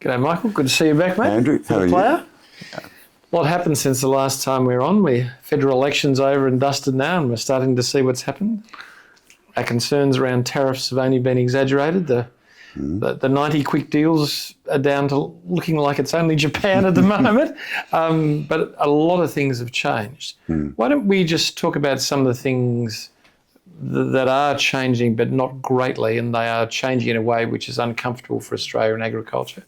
G'day, Michael. Good to see you back, mate. Andrew, how are you? A lot happened since the last time we were on. Federal elections over and dusted now, and we're starting to see what's happened. Our concerns around tariffs have only been exaggerated. The 90 quick deals are down to looking like it's only Japan at the moment. But a lot of things have changed. Why don't we just talk about some of the things that are changing, but not greatly, and they are changing in a way which is uncomfortable for Australia and agriculture.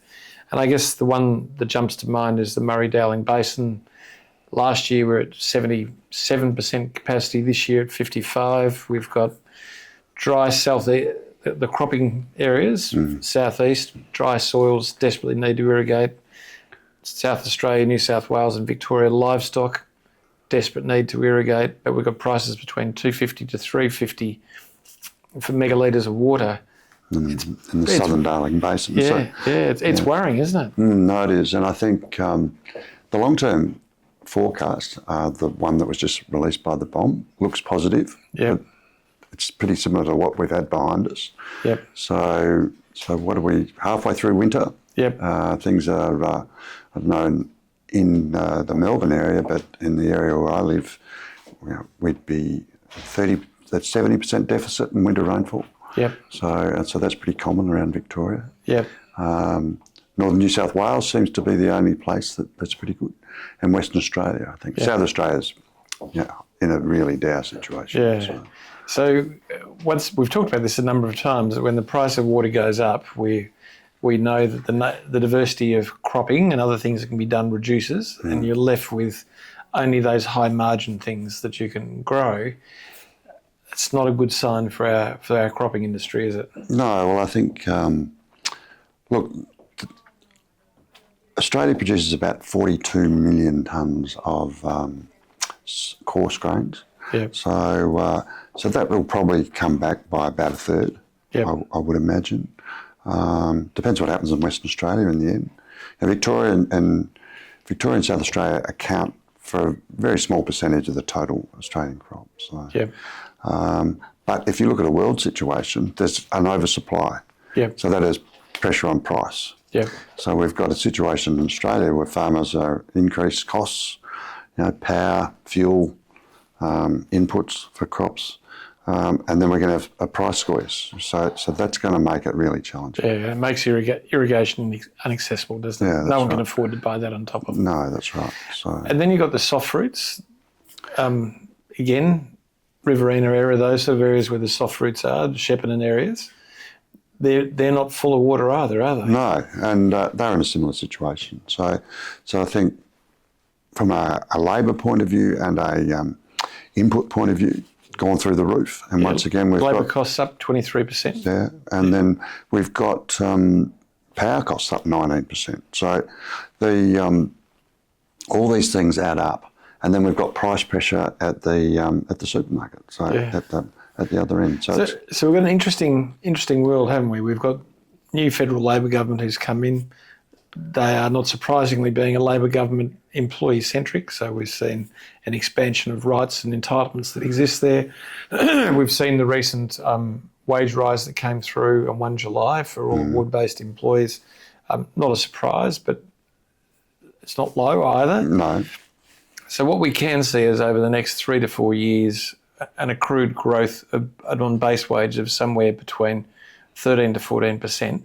And I guess the one that jumps to mind is the Murray-Darling Basin. Last year we were at 77% capacity, this year at 55%. We've got dry the cropping areas, southeast, dry soils desperately need to irrigate. South Australia, New South Wales and Victoria, livestock, desperate need to irrigate, but we've got prices between $2.50 to $3.50 for megalitres of water. In the Southern Darling Basin. It's worrying, isn't it? No, it is. And I think the long-term forecast, the one that was just released by the BOM, looks positive. Yep. It's pretty similar to what we've had behind us. Yep. So what are we, halfway through winter? Yep. Things are, I don't know, in the Melbourne area, but in the area where I live, we'd be 70% deficit in winter rainfall. Yep. So that's pretty common around Victoria. Yep. Northern New South Wales seems to be the only place that's pretty good, and Western Australia, I think. Yep. South Australia's in a really dire situation. Yeah. So once we've talked about this a number of times, when the price of water goes up, we know that the diversity of cropping and other things that can be done reduces, and you're left with only those high margin things that you can grow. It's not a good sign for our cropping industry, is it? No, well, I think, look, Australia produces about 42 million tonnes of coarse grains. Yep. So that will probably come back by about a third, yep. I would imagine. Depends what happens in Western Australia in the end. Now, Victoria and South Australia account for a very small percentage of the total Australian crop. So. Yep. But if you look at a world situation, there's an oversupply. Yep. So that has pressure on price. Yep. So we've got a situation in Australia where farmers are increased costs, power, fuel, inputs for crops, and then we're going to have a price squeeze. So that's going to make it really challenging. Yeah, it makes irrigation inaccessible, doesn't it? Yeah, no one can afford to buy that on top of it. No, that's right. And then you've got the soft fruits. Again, Riverina area, those sort of areas where the soft fruits are, the Shepparton areas, they're not full of water either, are they? No, and they're in a similar situation. So I think from a labour point of view and a input point of view, gone through the roof. And once again, we've labour got costs up 23%. Yeah, and then we've got power costs up 19%. So all these things add up. And then we've got price pressure at the supermarket, so at the other end. So we've got an interesting world, haven't we? We've got new federal Labor government who's come in. They are not surprisingly being a Labor government employee-centric, so we've seen an expansion of rights and entitlements that exist there. We've seen the recent wage rise that came through on 1 July for all award-based employees. Not a surprise, but it's not low either. No. So what we can see is over the next 3 to 4 years, an accrued growth on base wage of somewhere between 13 to 14%.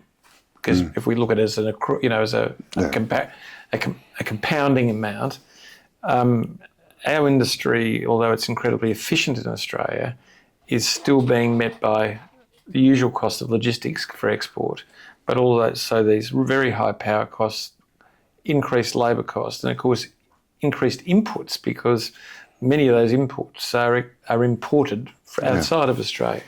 Because if we look at it as a compounding amount, our industry, although it's incredibly efficient in Australia, is still being met by the usual cost of logistics for export, but also these very high power costs, increased labour costs, and of course increased inputs, because many of those inputs are imported outside of Australia.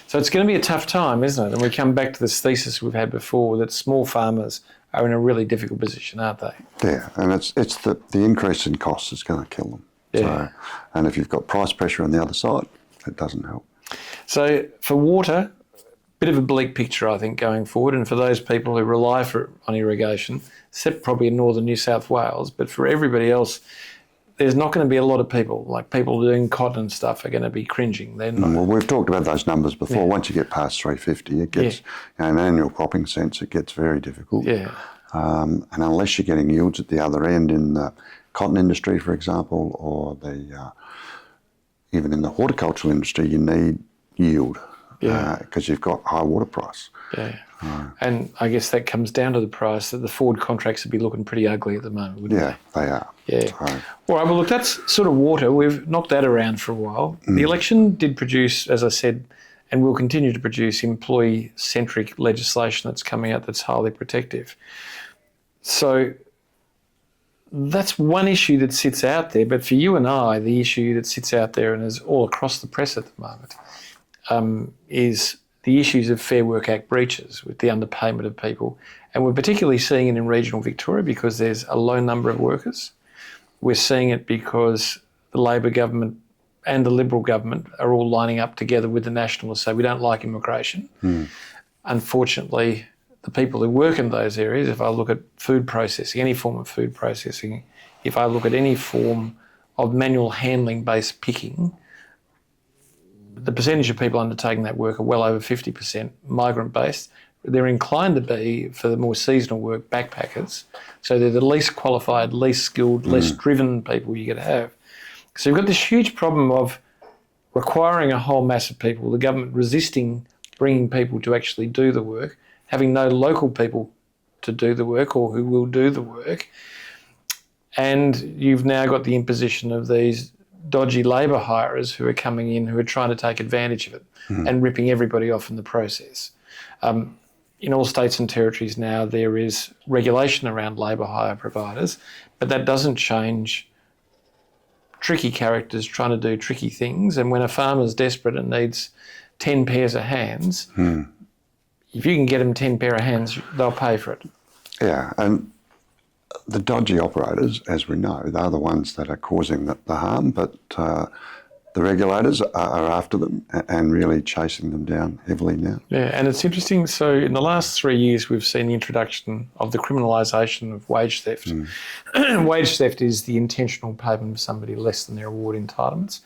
So it's going to be a tough time, isn't it? And we come back to this thesis we've had before that small farmers are in a really difficult position, aren't they? Yeah, and it's the increase in costs is going to kill them. Yeah. So, and if you've got price pressure on the other side, it doesn't help. So for water, bit of a bleak picture, I think, going forward. And for those people who rely on irrigation, except probably in northern New South Wales, but for everybody else, there's not going to be a lot of people, like people doing cotton and stuff are going to be cringing. Well, we've talked about those numbers before. Yeah. Once you get past 350, it gets, in an annual cropping sense, it gets very difficult. Yeah. And unless you're getting yields at the other end in the cotton industry, for example, or the even in the horticultural industry, you need yield because you've got high water price. Yeah. And I guess that comes down to the price that the forward contracts would be looking pretty ugly at the moment, wouldn't they? They are. Yeah. So, All right, well, look, that's sort of water. We've knocked that around for a while. The election did produce, as I said, and will continue to produce employee-centric legislation that's coming out that's highly protective. So that's one issue that sits out there. But for you and I, the issue that sits out there and is all across the press at the moment is the issues of Fair Work Act breaches with the underpayment of people. And we're particularly seeing it in regional Victoria because there's a low number of workers. We're seeing it because the Labor government and the Liberal government are all lining up together with the Nationals to say we don't like immigration. Unfortunately, the people who work in those areas, if I look at food processing, any form of food processing, if I look at any form of manual handling-based picking, the percentage of people undertaking that work are well over 50% migrant-based. They're inclined to be, for the more seasonal work, backpackers. So they're the least qualified, least skilled, less driven people you could have. So you've got this huge problem of requiring a whole mass of people, the government resisting bringing people to actually do the work, having no local people to do the work or who will do the work. And you've now got the imposition of these dodgy labour hirers who are coming in, who are trying to take advantage of it and ripping everybody off in the process. In all states and territories now, there is regulation around labour hire providers, but that doesn't change tricky characters trying to do tricky things. And when a farmer's desperate and needs 10 pairs of hands, if you can get them 10 pair of hands, they'll pay for it. Yeah, and the dodgy operators, as we know, they're the ones that are causing the harm, but the regulators are after them and really chasing them down heavily now. Yeah, and it's interesting. So in the last 3 years, we've seen the introduction of the criminalisation of wage theft. Wage theft is the intentional payment of somebody less than their award entitlements,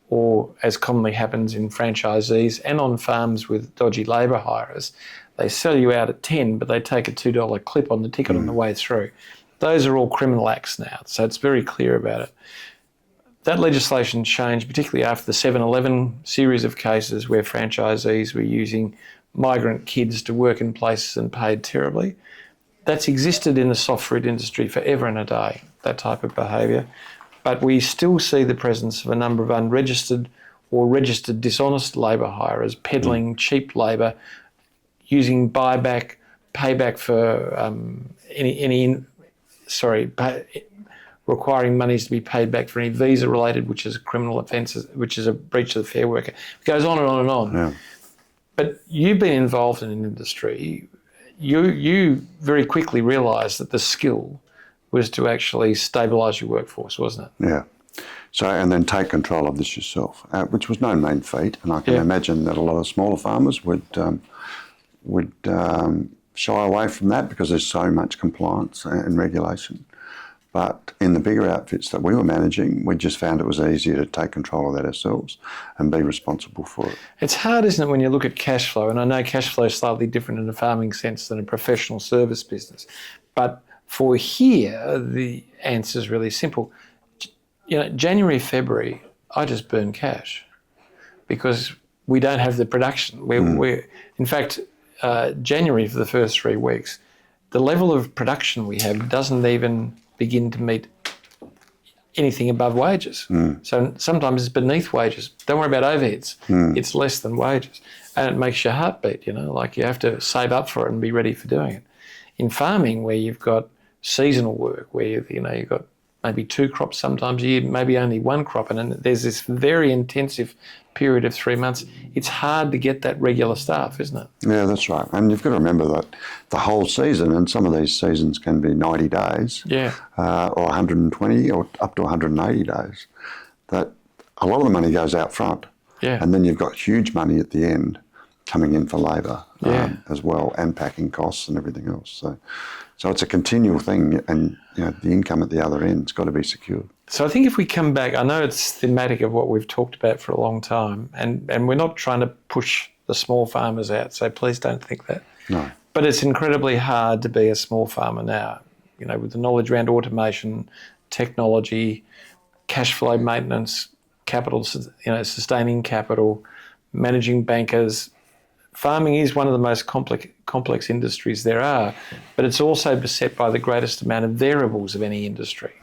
or as commonly happens in franchisees and on farms with dodgy labour hirers, they sell you out at 10, but they take a $2 clip on the ticket on the way through. Those are all criminal acts now, so it's very clear about it. That legislation changed, particularly after the 7-11 series of cases where franchisees were using migrant kids to work in places and paid terribly. That's existed in the soft fruit industry forever and a day, that type of behaviour. But we still see the presence of a number of unregistered or registered dishonest labour hirers peddling cheap labour, using buyback, payback for requiring monies to be paid back for any visa-related, which is a criminal offence, which is a breach of the Fair Work Act. It goes on and on and on. Yeah. But you've been involved in an industry. You very quickly realised that the skill was to actually stabilise your workforce, wasn't it? Yeah. So, and then take control of this yourself, which was no mean feat. And I can imagine that a lot of smaller farmers would shy away from that because there's so much compliance and regulation. But in the bigger outfits that we were managing, we just found it was easier to take control of that ourselves and be responsible for it. It's hard, isn't it, when you look at cash flow? And I know cash flow is slightly different in a farming sense than a professional service business. But for here, the answer is really simple. January, February, I just burn cash because we don't have the production. We're in fact, January for the first 3 weeks, the level of production we have doesn't even begin to meet anything above wages. So sometimes it's beneath wages. Don't worry about overheads. It's less than wages. And it makes your heart beat, like you have to save up for it and be ready for doing it. In farming, where you've got seasonal work, where you've got maybe 2 crops sometimes a year, maybe only 1 crop, and then there's this very intensive period of 3 months, it's hard to get that regular staff, isn't it? Yeah, that's right. And you've got to remember that the whole season, and some of these seasons can be 90 days, or 120 or up to 180 days, that a lot of the money goes out front. Yeah. And then you've got huge money at the end coming in for labour as well, and packing costs and everything else. So it's a continual thing, and the income at the other end's got to be secured. So I think if we come back, I know it's thematic of what we've talked about for a long time, and we're not trying to push the small farmers out, so please don't think that. No. But it's incredibly hard to be a small farmer now, you know, with the knowledge around automation, technology, cash flow maintenance, capital, you know, sustaining capital, managing bankers. Farming is one of the most complex industries there are, but it's also beset by the greatest amount of variables of any industry,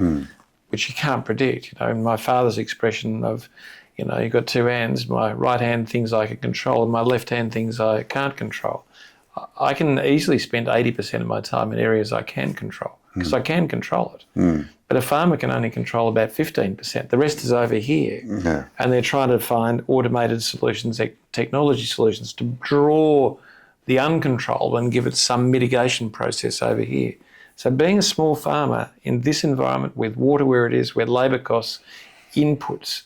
which you can't predict. You know, my father's expression of, you know, you've got two hands, my right hand things I can control and my left hand things I can't control. I can easily spend 80% of my time in areas I can control because I can control it. But a farmer can only control about 15%. The rest is over here. Yeah. And they're trying to find automated solutions, technology solutions to draw the uncontrolled and give it some mitigation process over here. So being a small farmer in this environment with water where it is, where labour costs, inputs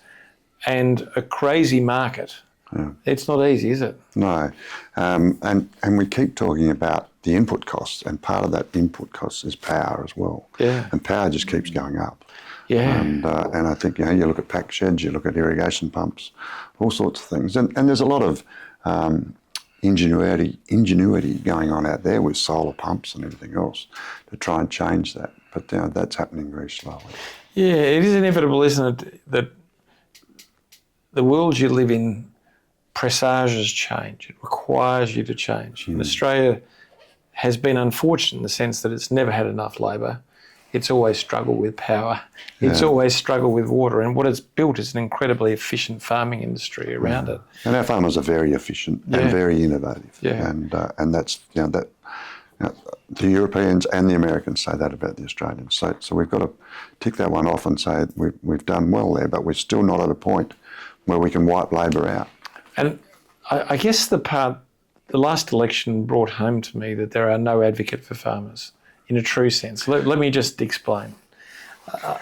and a crazy market, it's not easy, is it? No. And we keep talking about the input costs, and part of that input cost is power as well. Yeah. And power just keeps going up. Yeah. And I think, you know, you look at pack sheds, you look at irrigation pumps, all sorts of things. And there's a lot of ingenuity going on out there with solar pumps and everything else to try and change that. But you know, that's happening very slowly. Yeah, it is inevitable, isn't it, that the world you live in presages change. It requires you to change. And Australia has been unfortunate in the sense that it's never had enough labour. It's always struggled with power. It's always struggled with water. And what it's built is an incredibly efficient farming industry around it. And our farmers are very efficient and very innovative. Yeah. And that's, you know, that the Europeans and the Americans say that about the Australians. So we've got to tick that one off and say we've done well there, but we're still not at a point where we can wipe labour out. And I guess the last election brought home to me that there are no advocate for farmers in a true sense. Let me just explain.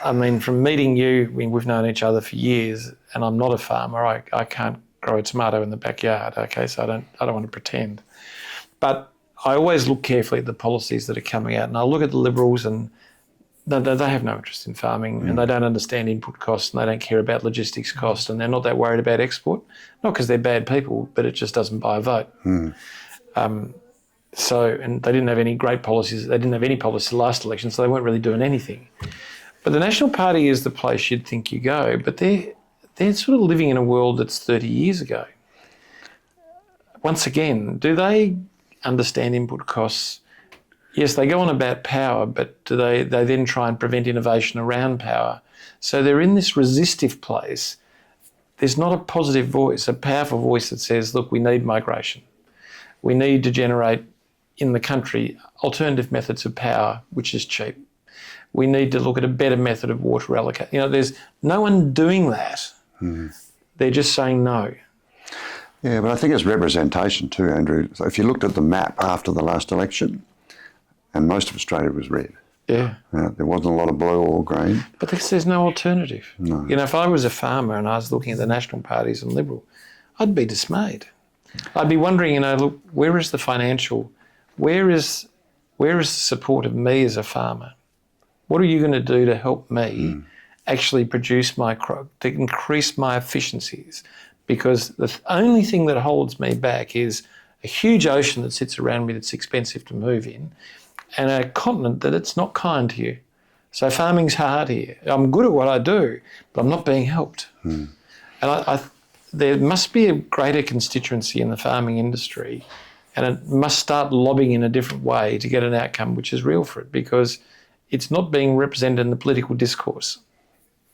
I mean, from meeting you, we've known each other for years, and I'm not a farmer. I can't grow a tomato in the backyard, okay, so I don't want to pretend. But I always look carefully at the policies that are coming out, and I look at the Liberals and they have no interest in farming and they don't understand input costs and they don't care about logistics costs and they're not that worried about export. Not because they're bad people, but it just doesn't buy a vote. And they didn't have any great policies. They didn't have any policies last election, so they weren't really doing anything. But the National Party is the place you'd think you go, but they're sort of living in a world that's 30 years ago. Once again, do they understand input costs? Yes, they go on about power, but do they then try and prevent innovation around power? So they're in this resistive place. There's not a positive voice, a powerful voice that says, look, we need migration. We need to generate in the country alternative methods of power, which is cheap. We need to look at a better method of water allocation. You know, there's no one doing that. They're just saying no. Yeah, but I think it's representation too, Andrew. So if you looked at the map after the last election, and most of Australia was red. Yeah. There wasn't a lot of blue or green. But there's no alternative. No. You know, if I was a farmer and I was looking at the national parties and Liberal, I'd be dismayed. I'd be wondering, you know, look, where is the financial, where is the support of me as a farmer? What are you going to do to help me actually produce my crop, to increase my efficiencies? Because the only thing that holds me back is a huge ocean that sits around me that's expensive to move in, and a continent that it's not kind to you. So farming's hard here. I'm good at what I do, but I'm not being helped. And there must be a greater constituency in the farming industry, and it must start lobbying in a different way to get an outcome which is real for it, because it's not being represented in the political discourse.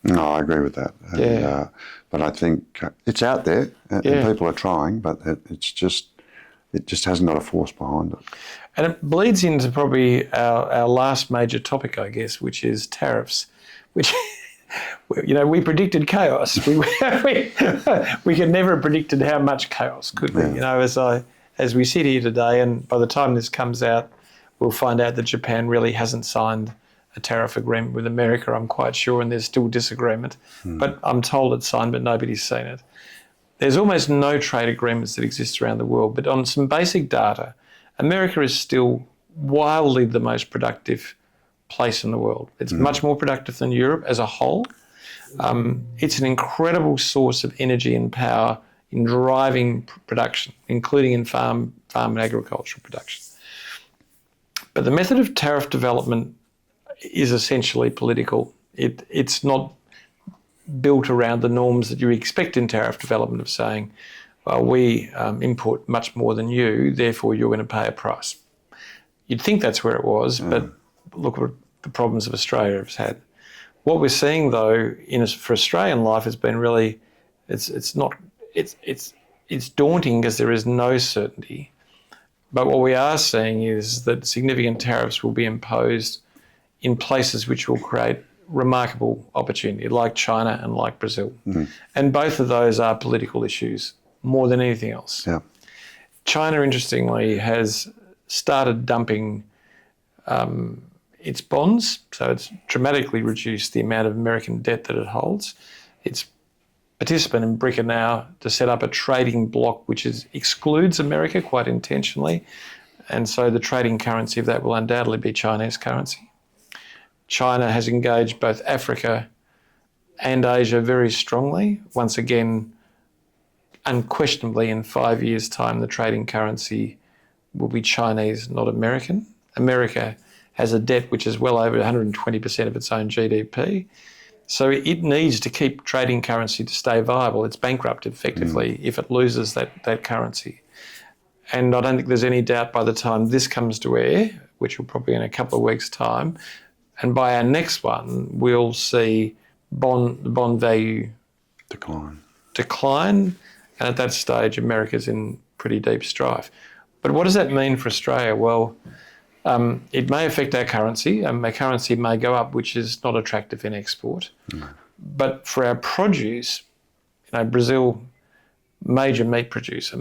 No, I agree with that. And, but I think it's out there and people are trying, but it just hasn't got a force behind it. And it bleeds into probably our last major topic, I guess, which is tariffs, which, you know, we predicted chaos. We could never have predicted how much chaos, could we? You know, as we sit here today, and by the time this comes out, we'll find out that Japan really hasn't signed a tariff agreement with America, I'm quite sure, and there's still disagreement. But I'm told it's signed, but nobody's seen it. There's almost no trade agreements that exist around the world, but on some basic data, America is still wildly the most productive place in the world. It's much more productive than Europe as a whole. It's an incredible source of energy and power in driving production, including in farm and agricultural production. But the method of tariff development is essentially political. It's not built around the norms that you expect in tariff development of saying, well, we import much more than you, therefore you're going to pay a price. You'd think that's where it was, but look what the problems of Australia has had. What we're seeing, though, for Australian life has been really, it's daunting because there is no certainty. But what we are seeing is that significant tariffs will be imposed in places which will create remarkable opportunity, like China and like Brazil. And both of those are political issues more than anything else. Yeah. China, interestingly, has started dumping its bonds, so it's dramatically reduced the amount of American debt that it holds. Its participant in BRIC now to set up a trading bloc which excludes America quite intentionally, and so the trading currency of that will undoubtedly be Chinese currency. China has engaged both Africa and Asia very strongly. Once again, unquestionably in 5 years' time, the trading currency will be Chinese, not American. America has a debt which is well over 120% of its own GDP. So it needs to keep trading currency to stay viable. It's bankrupt effectively if it loses that currency. And I don't think there's any doubt by the time this comes to air, which will probably in a couple of weeks' time, and by our next one, we'll see bond value decline. And at that stage, America's in pretty deep strife. But what does that mean for Australia? Well, it may affect our currency. Our currency may go up, which is not attractive in export. But for our produce, Brazil, major meat producer,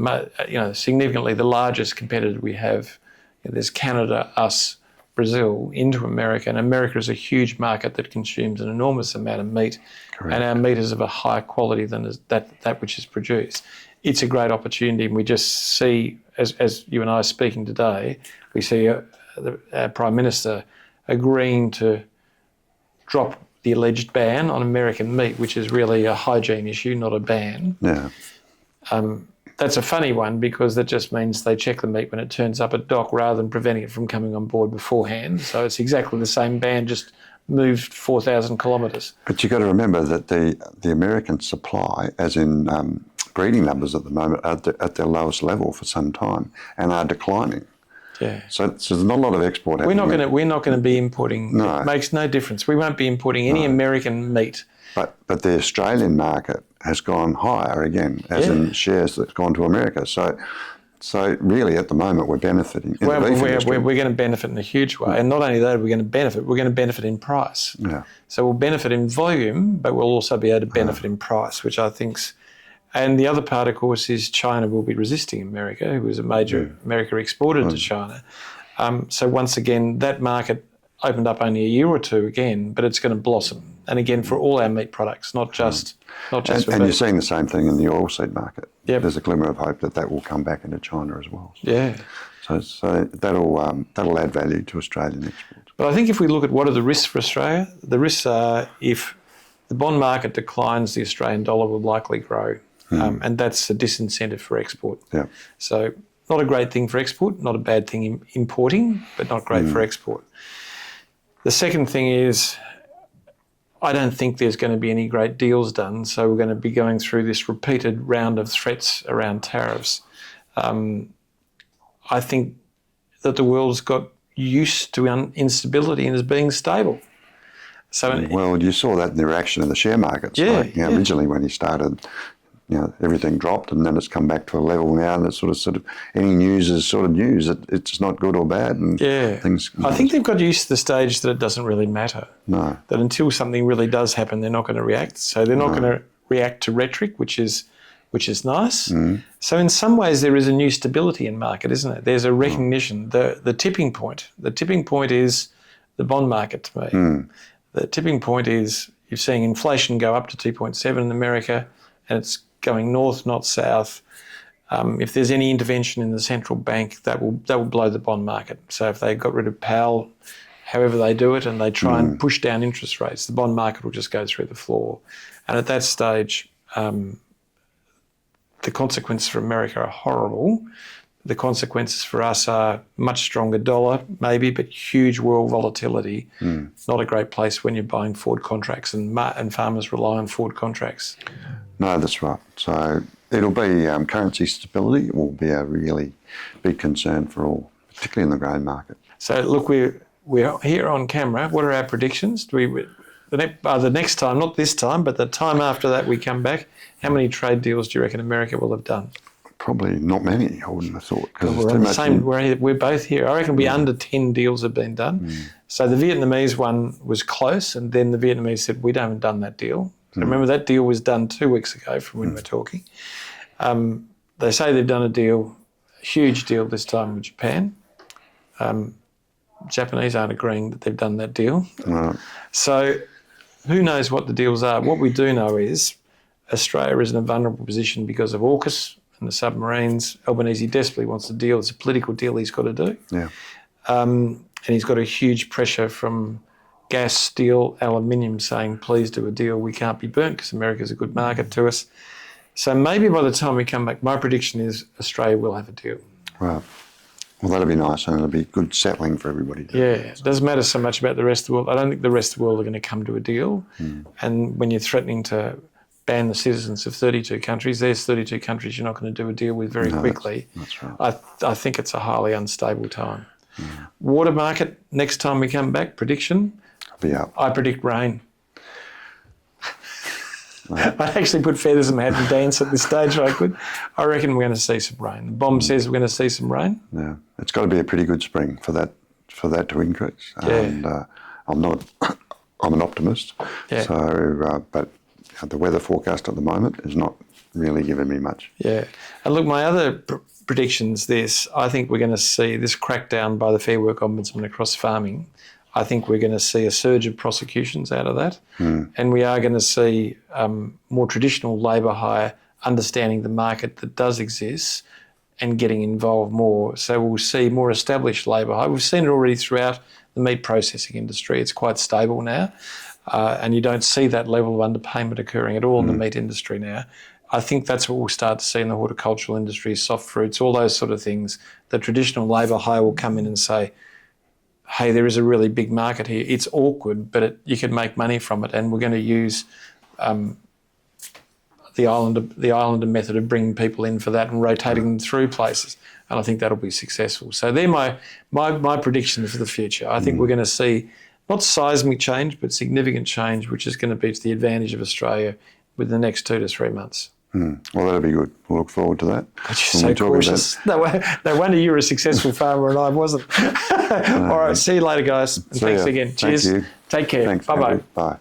significantly the largest competitor we have. There's Canada, us, Brazil, into America, and America is a huge market that consumes an enormous amount of meat. Correct. And our meat is of a higher quality than that which is produced. It's a great opportunity, and we just see, as you and I are speaking today, we see our Prime Minister agreeing to drop the alleged ban on American meat, which is really a hygiene issue, not a ban. Yeah. That's a funny one because that just means they check the meat when it turns up at dock rather than preventing it from coming on board beforehand. So it's exactly the same ban, just moved 4,000 kilometres. But you've got to remember that the American supply, as in breeding numbers at the moment, are at their lowest level for some time and are declining. Yeah. So there's not a lot of export happening. We're not going to be importing. No. It makes no difference. We won't be importing any American meat. But the Australian market has gone higher again, as in shares that's gone to America. So really, at the moment, we're benefiting. We're going to benefit in a huge way, and not only that, we're going to benefit in price. Yeah. So we'll benefit in volume, but we'll also be able to benefit in price, which I think's. And the other part, of course, is China will be resisting America, who is a major America exporter to China. So once again, that market opened up only a year or two again, but it's going to blossom. And again, for all our meat products, not just for and meat. You're seeing the same thing in the oilseed market. Yep. There's a glimmer of hope that will come back into China as well. Yeah. So that'll add value to Australian exports. But I think if we look at what are the risks for Australia, the risks are if the bond market declines, the Australian dollar will likely grow. And that's a disincentive for export. Yeah. So not a great thing for export, not a bad thing importing, but not great for export. The second thing is I don't think there's going to be any great deals done, so we're going to be going through this repeated round of threats around tariffs. I think that the world's got used to instability and is being stable. So, well, you saw that in the reaction in the share markets. Originally when he started, everything dropped, and then it's come back to a level now, and it's sort of any news is sort of news. It's not good or bad, and things. I think they've got used to the stage that it doesn't really matter. No. That until something really does happen, they're not going to react. So they're not going to react to rhetoric, which is nice. So in some ways, there is a new stability in market, isn't it? There's a recognition. The tipping point. The tipping point is the bond market to me. The tipping point is you're seeing inflation go up to 2.7 in America, and it's going north, not south. If there's any intervention in the central bank, that will blow the bond market. So if they got rid of Powell, however they do it, and they try and push down interest rates, the bond market will just go through the floor. And at that stage, the consequences for America are horrible. the consequences for us are much stronger dollar, maybe, but huge world volatility. Not a great place when you're buying forward contracts, and farmers rely on forward contracts. No, that's right. So it'll be currency stability will be a really big concern for all, particularly in the grain market. So look, we're here on camera. What are our predictions? The next time, not this time, but the time after that we come back, how many trade deals do you reckon America will have done? Probably not many, I wouldn't have thought. We're on the same. We're both here. I reckon it'll be under 10 deals have been done. So the Vietnamese one was close, and then the Vietnamese said, we haven't done that deal. So remember, that deal was done 2 weeks ago from when we're talking. They say they've done a deal, a huge deal this time with Japan. Japanese aren't agreeing that they've done that deal. Right. So who knows what the deals are? What we do know is Australia is in a vulnerable position because of AUKUS and the submarines. Albanese desperately wants a deal. It's a political deal he's got to do. Yeah. And he's got a huge pressure from gas, steel, aluminium saying, please do a deal. We can't be burnt because America's a good market to us. So maybe by the time we come back, my prediction is Australia will have a deal. Right. Well, that'll be nice, and it'll be good settling for everybody. Yeah, it doesn't matter so much about the rest of the world. I don't think the rest of the world are going to come to a deal. And when you're threatening to ban the citizens of 32 countries, there's 32 countries you're not going to do a deal with very quickly. That's right. I think it's a highly unstable time. Water market, next time we come back, prediction? I'll be up. I predict rain. I'd actually put feathers in my hat and dance at this stage if I could. I reckon we're going to see some rain. The bomb says we're going to see some rain. Yeah, it's got to be a pretty good spring for that to increase. Yeah. And I'm an optimist. Yeah. So, but the weather forecast at the moment is not really giving me much. Yeah. And look, my other prediction's this. I think we're going to see this crackdown by the Fair Work Ombudsman across farming. I think we're going to see a surge of prosecutions out of that. And we are going to see more traditional labour hire understanding the market that does exist and getting involved more. So we'll see more established labour hire. We've seen it already throughout the meat processing industry. It's quite stable now. And you don't see that level of underpayment occurring at all in the meat industry now. I think that's what we'll start to see in the horticultural industry, soft fruits, all those sort of things. The traditional labour hire will come in and say, hey, there is a really big market here. It's awkward, but you can make money from it, and we're going to use the islander method of bringing people in for that and rotating them through places, and I think that'll be successful. So they're my predictions for the future. I think we're going to see not seismic change, but significant change, which is going to be to the advantage of Australia within the next 2 to 3 months. Well, that'll be good. We'll look forward to that. God, you're so cautious. No wonder you were a successful farmer and I wasn't. All right, see you later, guys. And thanks again. Cheers. Thank you. Take care. Thanks, Bye-bye. Andrew. Bye.